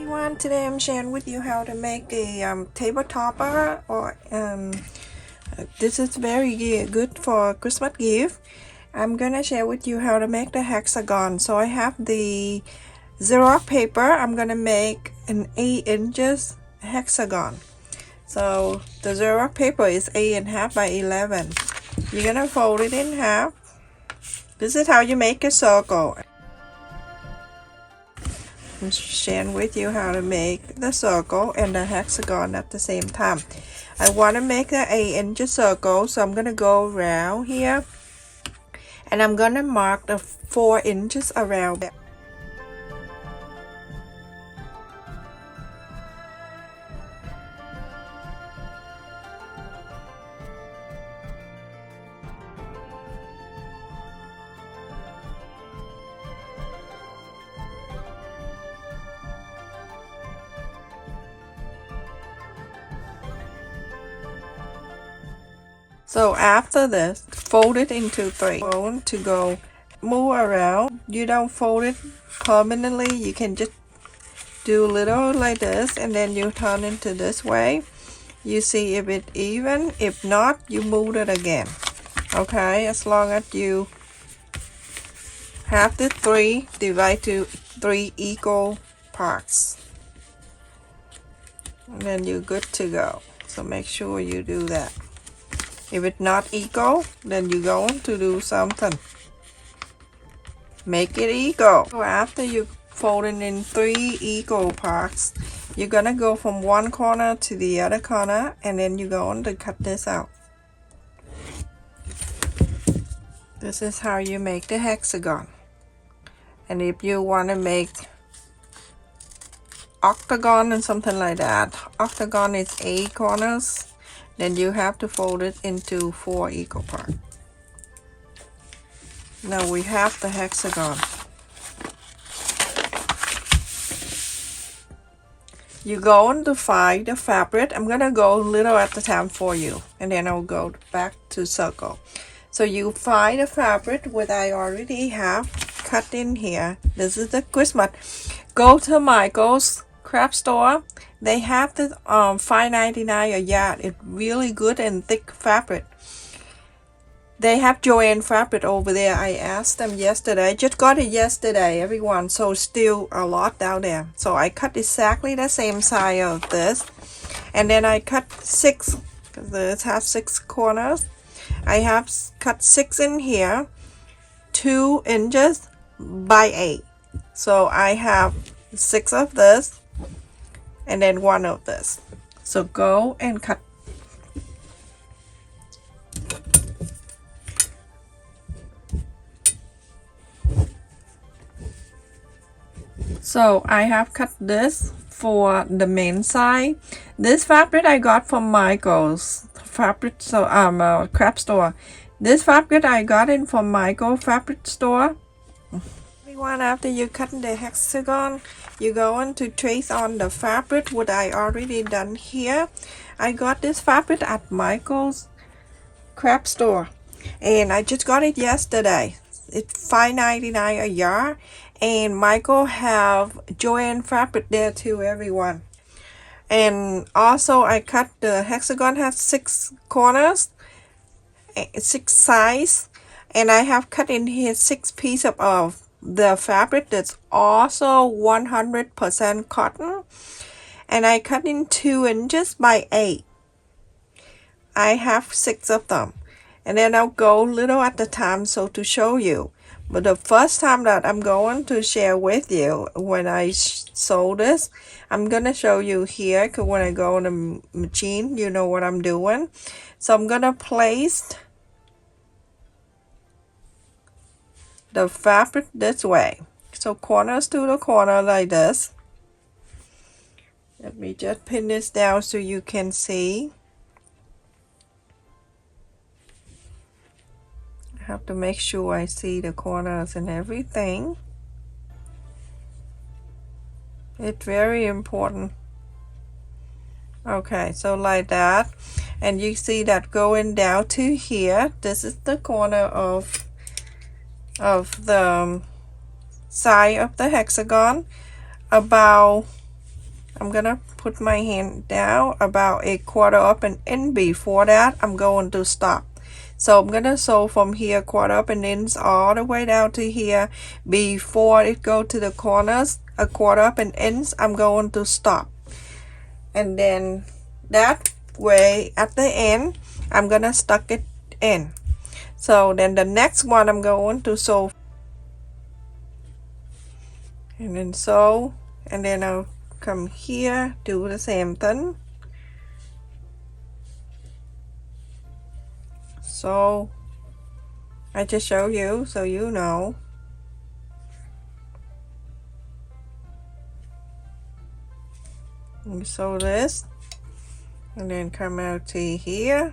Everyone, today I'm sharing with you how to make a table topper, or this is very good for Christmas gift. I'm gonna share with you how to make the hexagon. So I have the Xerox paper. I'm gonna make an 8 inches hexagon. So the Xerox paper is 8.5 by 11. You're gonna fold it in half. This is how you make a circle. I'm sharing with you how to make the circle and the hexagon at the same time. I want to make the 8 inch circle, so I'm going to go around here and I'm going to mark the 4 inches around it. So after this, fold it into 3. To go move around. You don't fold it permanently. You can just do a little like this, and then you turn into this way. You see if it's even. If not, you move it again. Okay, as long as you have the 3 divide to 3 equal parts, and then you're good to go. So make sure you do that. If it's not equal, then you're going to do something. Make it equal. So after you fold it in 3 equal parts, you're gonna go from one corner to the other corner, and then you're going to cut this out. This is how you make the hexagon. And if you want to make octagon and something like that, octagon is 8 corners, then you have to fold it into 4 equal parts. Now we have the hexagon. You're going to find the fabric. I'm gonna go a little at the time for you, and then I'll go back to circle. So you find the fabric what I already have cut in here. This is the Christmas. Go to Michael's craft store. They have this $5.99 a yard. It's really good and thick fabric. They have Joanne fabric over there. I asked them yesterday. I just got it yesterday, everyone. So still a lot down there. So I cut exactly the same size of this, and then I cut 6. This has 6 corners. I have cut 6 in here, 2 inches by 8. So I have 6 of this, and then 1 of this. So go and cut. So I have cut this for the main side. This fabric I got from Michael's fabric craft store. This fabric I got in from Michael fabric store. Everyone, after you cut the hexagon, you're going to trace on the fabric what I already done here. I got this fabric at Michael's craft store, and I just got it yesterday. It's $5.99 a yard, and Michael have Joanne fabric there too, everyone. And also I cut the hexagon, has 6 corners, 6 sides, and I have cut in here 6 pieces of the fabric that's also 100% cotton, and I cut in 2 inches by 8. I have 6 of them, and then I'll go little at a time so to show you. But the first time that I'm going to share with you when I sew this, I'm gonna show you here, because when I go on the machine, you know what I'm doing. So I'm gonna place the fabric this way, so corners to the corner like this. Let me just pin this down so you can see. I have to make sure I see the corners and everything. It's very important. Okay, so like that, and you see that going down to here. This is the corner of the side of the hexagon. About I'm gonna put my hand down about a quarter up and in. Before that, I'm going to stop. So I'm gonna sew from here quarter up and ends all the way down to here. Before it go to the corners, a quarter up and ends, I'm going to stop. And then that way at the end, I'm gonna stuck it in. So then the next one I'm going to sew and then sew, and then I'll come here, do the same thing. So I just show you so you know. You sew this and then come out to here.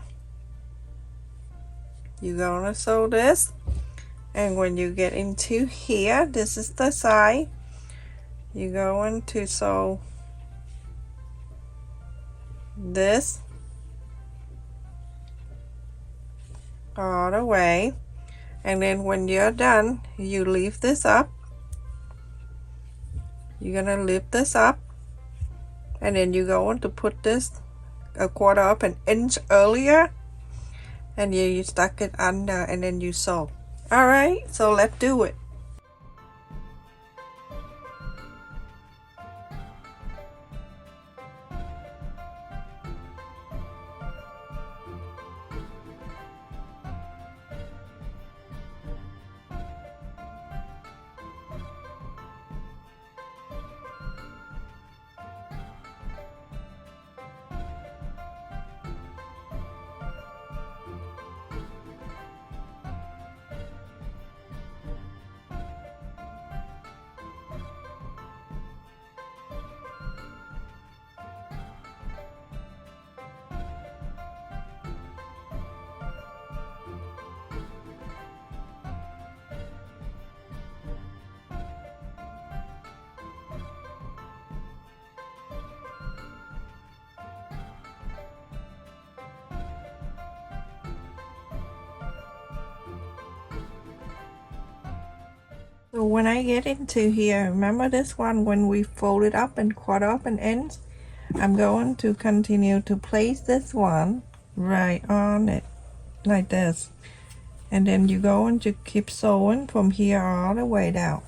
You're gonna sew this, and when you get into here, this is the side, you're going to sew this all the way, and then when you're done, you lift this up. You're gonna lift this up, and then you're going to put this a quarter up an inch earlier, and you stuck it under, and then you sew. All right, so let's do it. So when I get into here, remember this one when we fold it up and quarter up and ends? I'm going to continue to place this one right on it like this, and then you're going to keep sewing from here all the way down.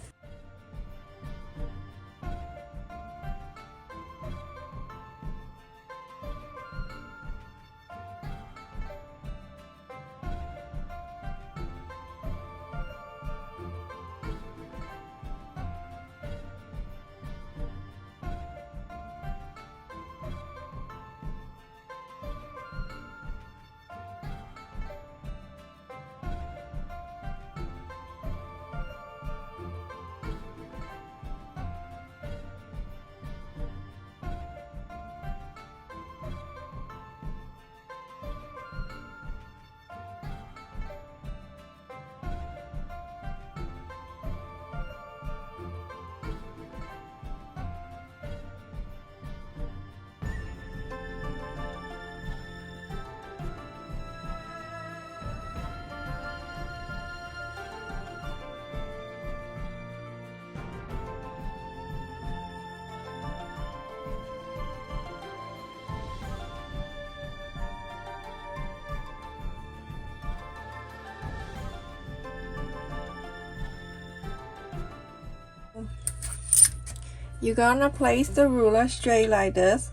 You're gonna place the ruler straight like this,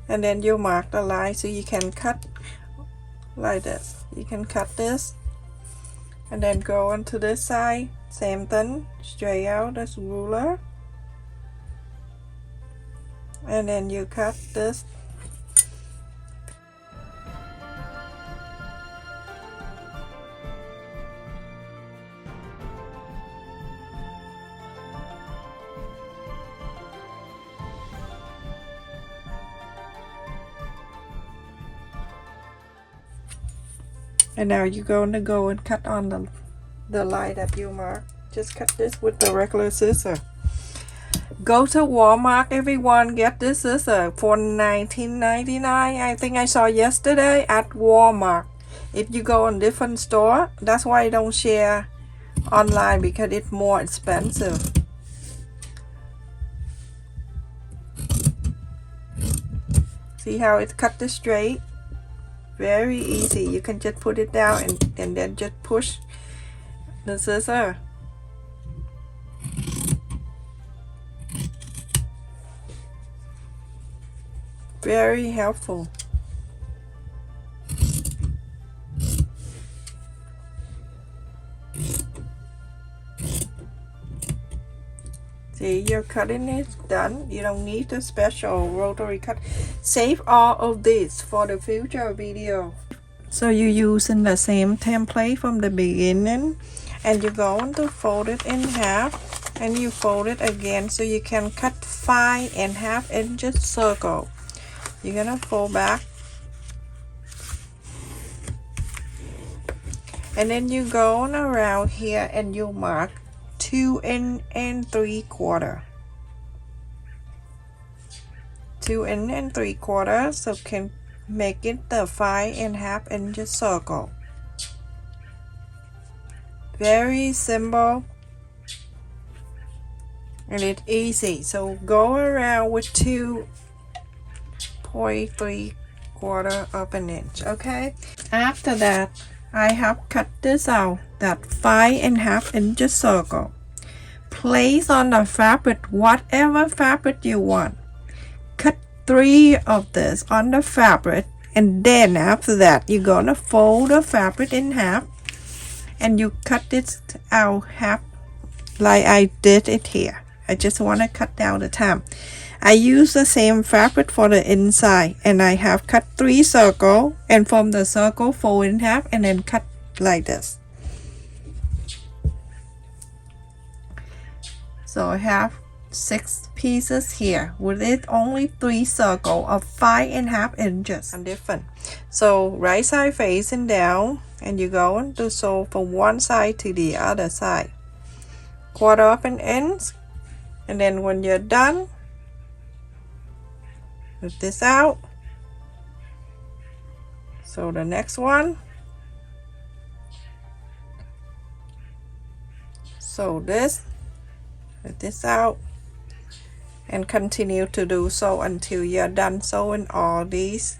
and then you mark the line so you can cut like this. You can cut this and then go onto this side, same thing, straight out this ruler, and then you cut this. And now you're going to go and cut on the line that you mark. Just cut this with the regular scissor. Go to Walmart, everyone. Get this scissor for $19.99. I think I saw yesterday at Walmart. If you go on different store, that's why I don't share online, because it's more expensive. See how it's cut this straight? Very easy. You can just put it down and then just push the scissor. Very helpful. See, your cutting is done. You don't need a special rotary cut. Save all of this for the future video. So you're using the same template from the beginning, and you're going to fold it in half, and you fold it again so you can cut 5.5 inches circle. You're gonna fold back, and then you go on around here and you mark 2 3/4. 2 3/4, so can make it the 5.5 inches circle. Very simple, and it's easy. So go around with 2.3/4 of an inch. Okay, after that I have cut this out, that 5.5 inches circle. Place on the fabric whatever fabric you want. Cut 3 of this on the fabric, and then after that you're gonna fold the fabric in half, and you cut it out half like I did it here. I just want to cut down the time. I use the same fabric for the inside, and I have cut 3 circles, and from the circle fold in half and then cut like this. So I have 6 pieces here with it only 3 circles of 5.5 inches and different. So right side facing down, and you're going to sew from one side to the other side, 1/4 of an inch, and then when you're done, put this out. So the next one, sew this, put this out, and continue to do so until you're done sewing all these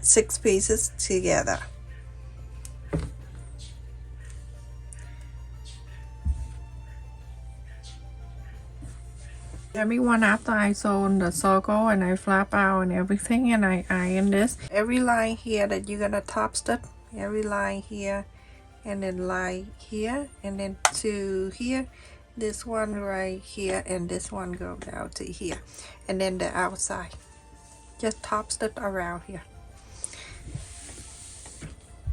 6 pieces together. Everyone, after I sew on the circle and I flap out and everything, and I iron this, every line here that you're gonna top stitch, every line here, and then line here, and then to here, this one right here, and this one go down to here, and then the outside, just top stitch around here.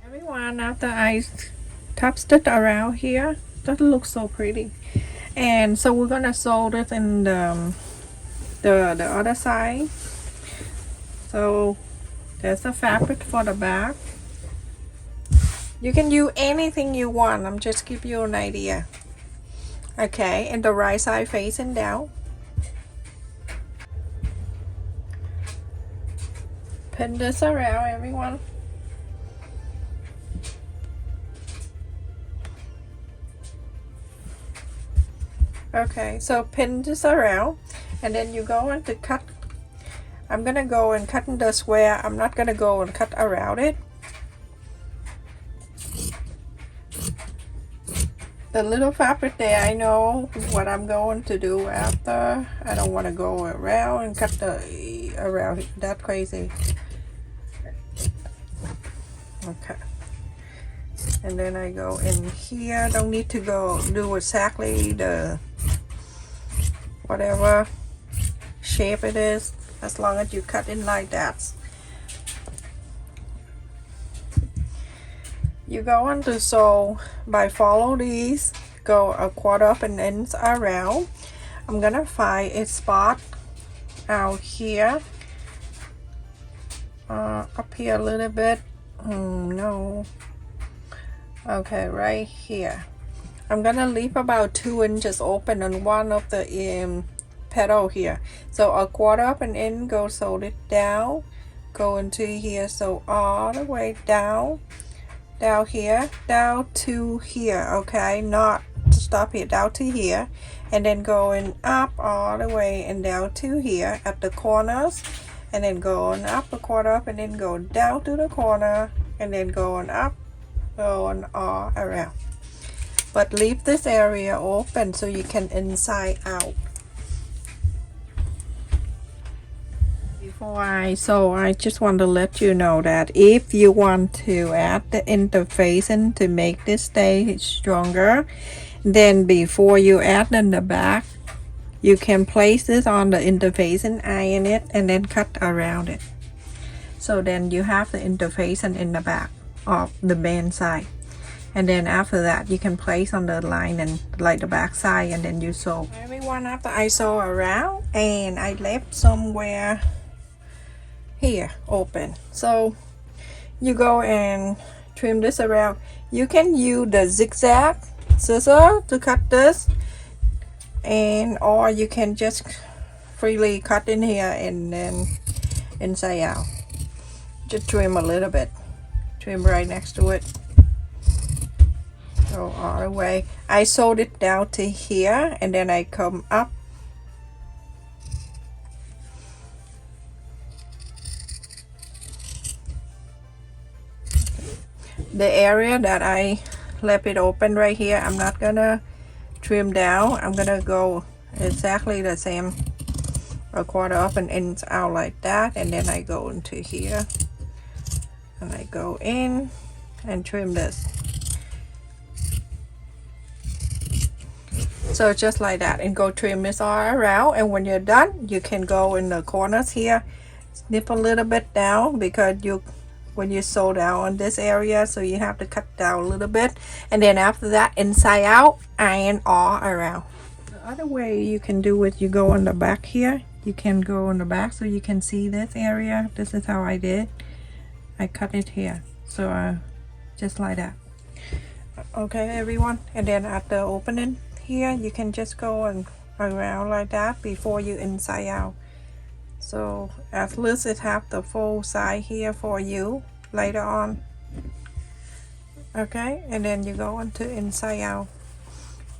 Everyone, after I top stitch around here, that looks so pretty. And so we're gonna sew this in the other side. So there's the fabric for the back. You can use anything you want. I'm just giving you an idea. Okay, and the right side facing down. Pin this around, everyone. Okay, so pin this around, and then you go on to cut. I'm gonna go and cut in the square. I'm not gonna go and cut around it. The little fabric there, I know what I'm going to do after. I don't want to go around and cut the around that crazy. Okay, and then I go in here. Don't need to go do exactly the whatever shape it is, as long as you cut in like that. You go on to sew by follow these, go 1/4 of an inch around. I'm gonna find a spot out here, up here a little bit. No, okay, right here. I'm gonna leave about 2 inches open on one of the petal here. So 1/4 of an inch, go sew it down, go into here, so all the way down here, down to here. Okay, not to stop here, down to here, and then going up all the way and down to here at the corners, and then go on up a quarter up, and then go down to the corner, and then go on up, go on all around. But leave this area open so you can inside out. Before I sew, I just want to let you know that if you want to add the interfacing to make this stay stronger, then before you add in the back, you can place this on the interfacing, iron it, and then cut around it. So then you have the interfacing in the back of the band side. And then after that, you can place on the line and like the back side, and then you sew. Everyone, after I sew around, and I left somewhere here open, so you go and trim this around. You can use the zigzag scissor to cut this, and or you can just freely cut in here and then inside out. Just trim a little bit, trim right next to it, go all the way. I sewed it down to here, and then I come up. The area that I left it open right here, I'm not gonna trim down. I'm gonna go exactly the same, a quarter up and ends out like that, and then I go into here and I go in and trim this. So just like that, and go trim this all around. And when you're done, you can go in the corners here, snip a little bit down, because when you sew down on this area, so you have to cut down a little bit, and then after that, inside out, iron all around. The other way you can do it, you go on the back here. You can go on the back so you can see this area. This is how I did. I cut it here, so just like that. Okay, everyone, and then at the opening here, you can just go and around like that before you inside out. So at least it have the full side here for you later on. Okay, and then you go into inside out.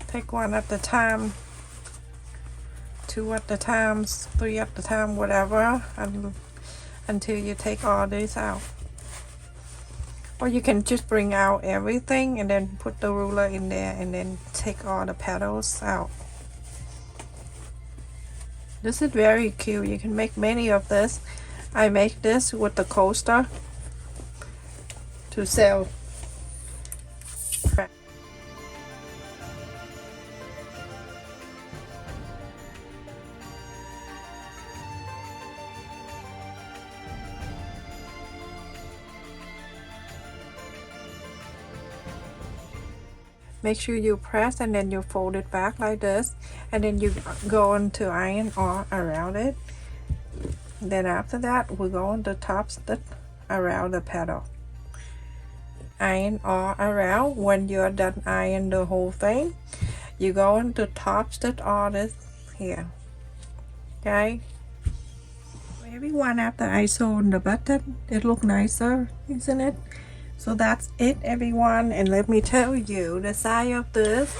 Take one at a time, two at a time, three at a time, whatever, until you take all these out. Or you can just bring out everything and then put the ruler in there and then take all the petals out. This is very cute. You can make many of this. I make this with the coaster to sell. Make sure you press, and then you fold it back like this, and then you go on to iron all around it. Then after that, we go on the top stitch around the petal. Iron all around. When you're done iron the whole thing, you go on to top stitch all this here. Okay. Everyone, after I sew the button, it look nicer, isn't it? So that's it, everyone, and let me tell you the size of this.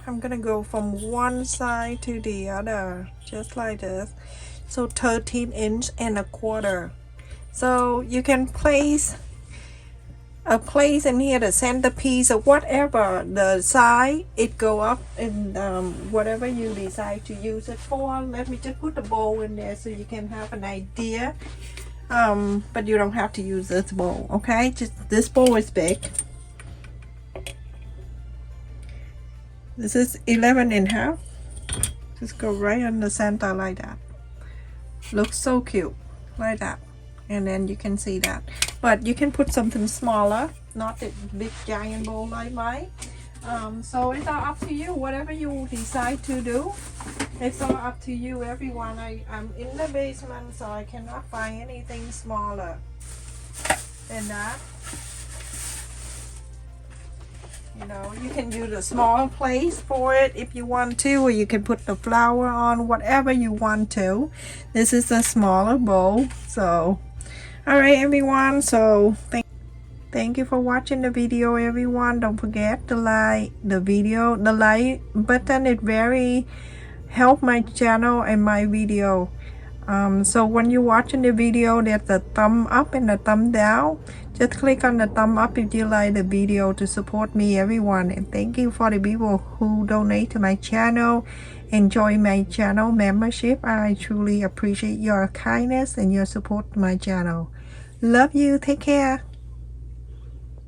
I'm gonna go from one side to the other, just like this. So 13 inch and a quarter. So you can place in here the centerpiece or whatever the size it go up in, whatever you decide to use it for. Let me just put the bowl in there so you can have an idea. But you don't have to use this bowl, okay? Just this bowl is big. This is 11.5. Just go right in the center like that. Looks so cute, like that. And then you can see that. But you can put something smaller, not a big giant bowl like mine. So it's all up to you, whatever you decide to do. It's all up to you, everyone. I'm in the basement, so I cannot find anything smaller than that. You know, you can use a small place for it if you want to, or you can put the flower on, whatever you want to. This is a smaller bowl. So alright, everyone, so thank you for watching the video, everyone. Don't forget to like the video. The like button, it very help my channel and my video. So when you're watching the video, there's a thumb up and a thumb down. Just click on the thumb up if you like the video to support me, everyone. And thank you for the people who donate to my channel, enjoy my channel membership. I truly appreciate your kindness and your support to my channel. Love you. Take care.